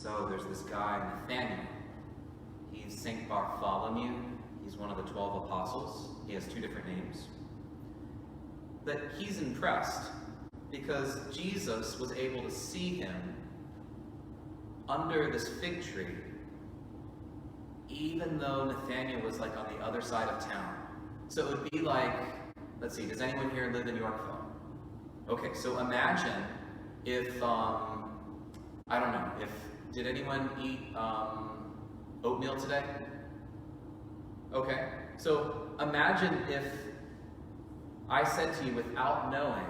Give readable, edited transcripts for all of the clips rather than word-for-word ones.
So there's this guy, Nathaniel. He's St. Bartholomew. He's one of the 12 apostles. He has 2 different names. But he's impressed because Jesus was able to see him under this fig tree, even though Nathaniel was like on the other side of town. So it would be like, let's see, does anyone here live in Yorkville? Okay, so imagine if, I don't know, did anyone eat oatmeal today? Okay, so imagine if I said to you without knowing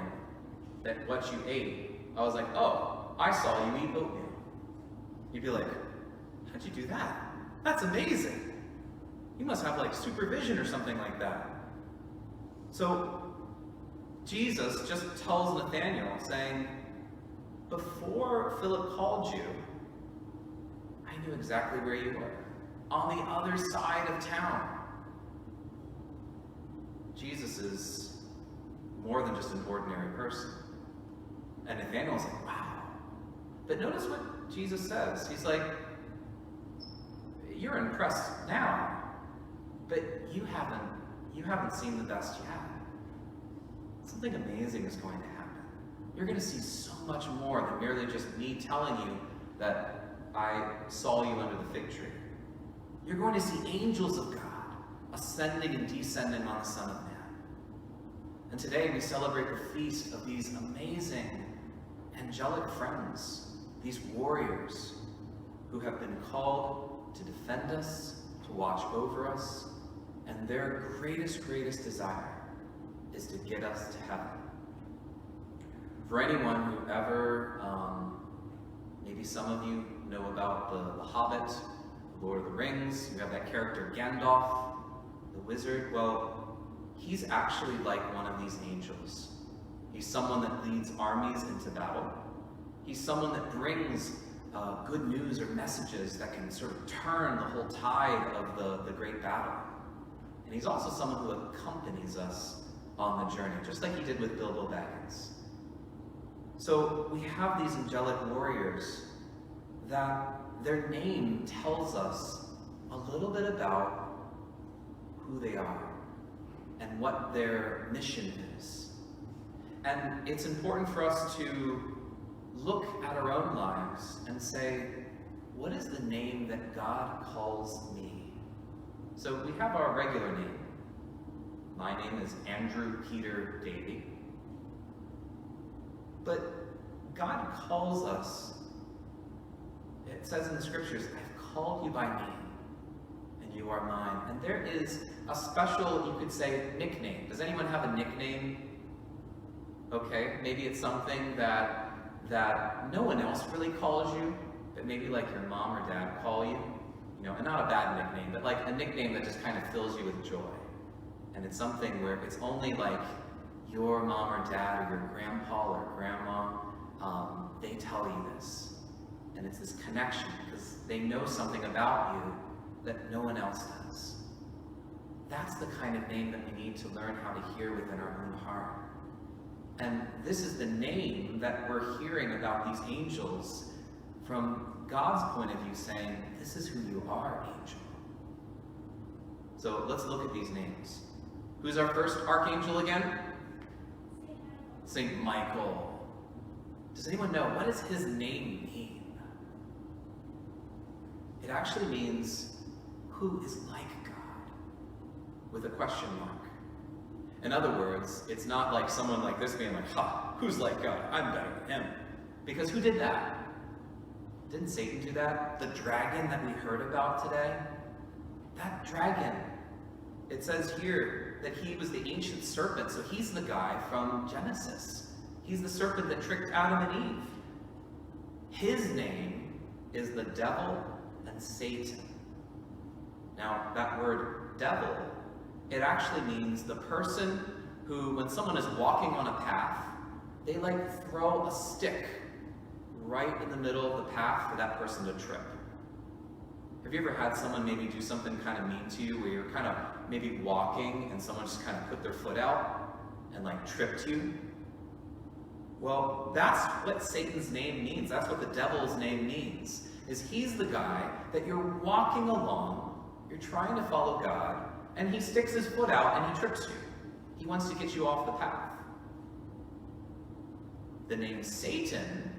that what you ate, I was like, oh, I saw you eat oatmeal. You'd be like, how'd you do that? That's amazing. You must have like supervision or something like that. So Jesus just tells Nathaniel, saying, before Philip called you, I knew exactly where you were, on the other side of town. Jesus is more than just an ordinary person. And Nathaniel's like, wow. But notice what Jesus says. He's like, you're impressed now, but you haven't seen the best yet. Something amazing is going to happen. You're going to see so much more than merely just me telling you that I saw you under the fig tree. You're going to see angels of God ascending and descending on the Son of Man. And today we celebrate the feast of these amazing angelic friends, these warriors who have been called to defend us, to watch over us, and their greatest desire is to get us to heaven. For anyone who ever, maybe some of you know about the Hobbit, the Lord of the Rings, you have that character Gandalf, the wizard. Well, he's actually like one of these angels. He's someone that leads armies into battle. He's someone that brings good news or messages that can sort of turn the whole tide of the great battle. And he's also someone who accompanies us on the journey, just like he did with Bilbo Baggins. So we have these angelic warriors that their name tells us a little bit about who they are and what their mission is. And it's important for us to look at our own lives and say, what is the name that God calls me? So we have our regular name. My name is Andrew Peter Davey. But God calls us, it says in the scriptures, I've called you by name, and you are mine. And there is a special, you could say, nickname. Does anyone have a nickname? Okay, maybe it's something that no one else really calls you, but maybe like your mom or dad call you. You know, and not a bad nickname, but like a nickname that just kind of fills you with joy. And it's something where it's only like your mom or dad or your grandpa or grandma, they tell you this. And it's this connection because they know something about you that no one else does. That's the kind of name that we need to learn how to hear within our own heart. And this is the name that we're hearing about these angels from God's point of view, saying, this is who you are, angel. So let's look at these names. Who's our first archangel again? Saint Michael. Does anyone know, what does his name mean? It actually means, who is like God, with a question mark. In other words, it's not like someone like this being like, ha, who's like God? I'm better than him. Because who did that? Didn't Satan do that? The dragon that we heard about today? That dragon, it says here that he was the ancient serpent, so he's the guy from Genesis. He's the serpent that tricked Adam and Eve. His name is the devil and Satan. Now, that word devil, it actually means the person who, when someone is walking on a path, they like throw a stick right in the middle of the path for that person to trip. Have you ever had someone maybe do something kind of mean to you, where you're kind of maybe walking and someone just kind of put their foot out and like tripped you? Well, that's what Satan's name means. That's what the devil's name means. is he's the guy that you're walking along, you're trying to follow God, and he sticks his foot out and he trips you. He wants to get you off the path. The name Satan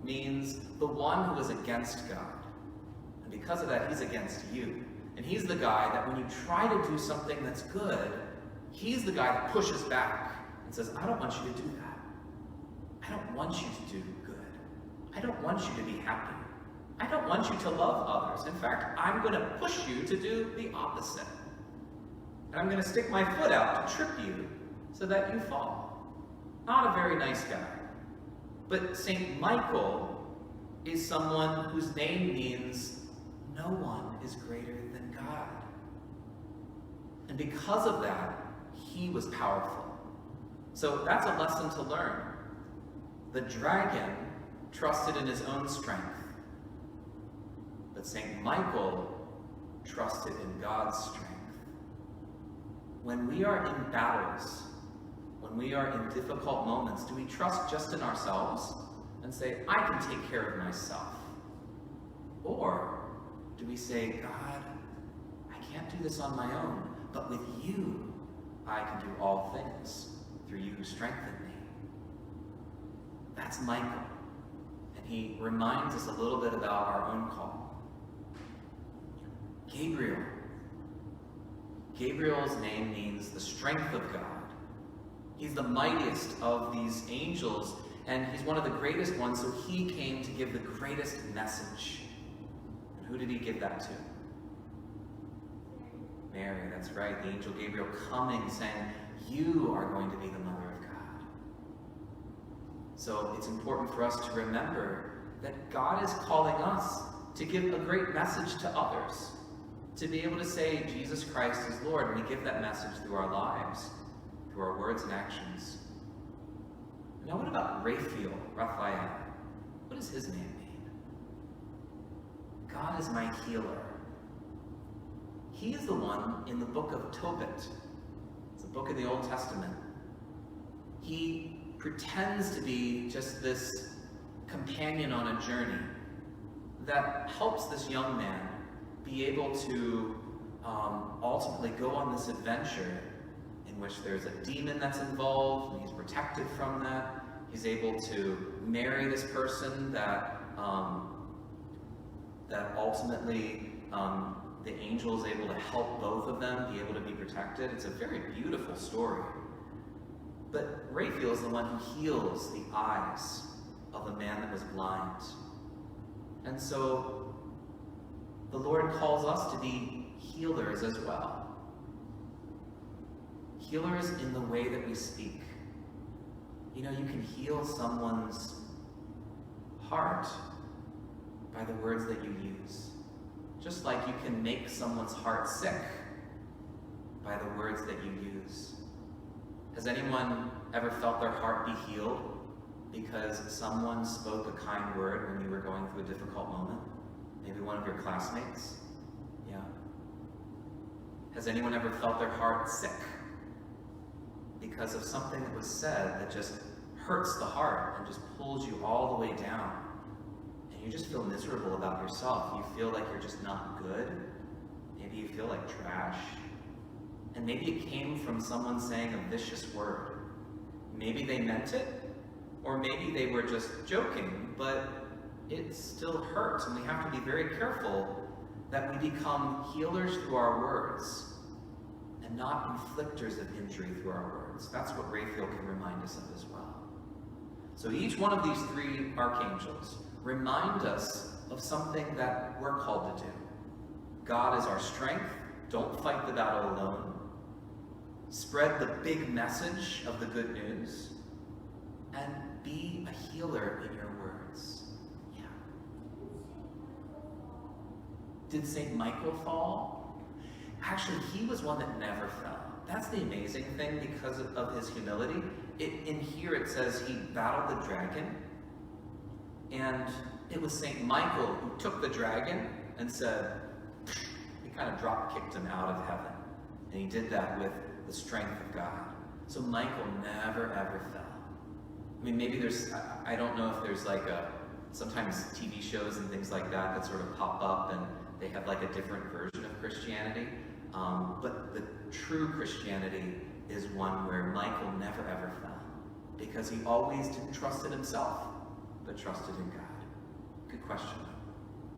means the one who is against God. And because of that, he's against you. And he's the guy that when you try to do something that's good, he's the guy that pushes back and says, I don't want you to do that. I don't want you to do good. I don't want you to be happy. I don't want you to love others. In fact, I'm going to push you to do the opposite. And I'm going to stick my foot out to trip you so that you fall. Not a very nice guy. But St. Michael is someone whose name means no one is greater than God. And because of that, he was powerful. So that's a lesson to learn. The dragon trusted in his own strength, but St. Michael trusted in God's strength. When we are in battles, when we are in difficult moments, do we trust just in ourselves and say, I can take care of myself? Or do we say, God, I can't do this on my own, but with you, I can do all things through you who strengthen me? That's Michael. And he reminds us a little bit about our own call. Gabriel. Gabriel's name means the strength of God. He's the mightiest of these angels, and he's one of the greatest ones, so he came to give the greatest message. And who did he give that to? Mary, that's right. The angel Gabriel coming, saying, you are going to be the mother of God. So it's important for us to remember that God is calling us to give a great message to others, to be able to say Jesus Christ is Lord, and we give that message through our lives, through our words and actions. Now what about Raphael? What does his name mean? God is my healer. He is the one in the book of Tobit. It's a book in the Old Testament. He pretends to be just this companion on a journey that helps this young man be able to ultimately go on this adventure in which there's a demon that's involved, and he's protected from that. He's able to marry this person that ultimately the angel is able to help both of them be able to be protected. It's a very beautiful story. But Raphael is the one who heals the eyes of the man that was blind. And so the Lord calls us to be healers as well. Healers in the way that we speak. You know, you can heal someone's heart by the words that you use. Just like you can make someone's heart sick by the words that you use. Has anyone ever felt their heart be healed because someone spoke a kind word when you were going through a difficult moment? Maybe one of your classmates? Yeah. Has anyone ever felt their heart sick because of something that was said that just hurts the heart and just pulls you all the way down? And you just feel miserable about yourself. You feel like you're just not good. Maybe you feel like trash. And maybe it came from someone saying a vicious word. Maybe they meant it, or maybe they were just joking, but it still hurts, and we have to be very careful that we become healers through our words and not inflictors of injury through our words. That's what Raphael can remind us of as well. So each one of these three archangels remind us of something that we're called to do. God is our strength. Don't fight the battle alone. Spread the big message of the good news, and be a healer in your words. Yeah. Did St. Michael fall? Actually, he was one that never fell. That's the amazing thing because of his humility. In here it says he battled the dragon, and it was St. Michael who took the dragon and said, he kind of drop-kicked him out of heaven. And he did that with the strength of God. So Michael never ever fell. I mean, maybe there's, I don't know if there's like a sometimes TV shows and things like that that sort of pop up and they have like a different version of Christianity. But the true Christianity is one where Michael never ever fell, because he always didn't trust in himself, but trusted in God. Good question.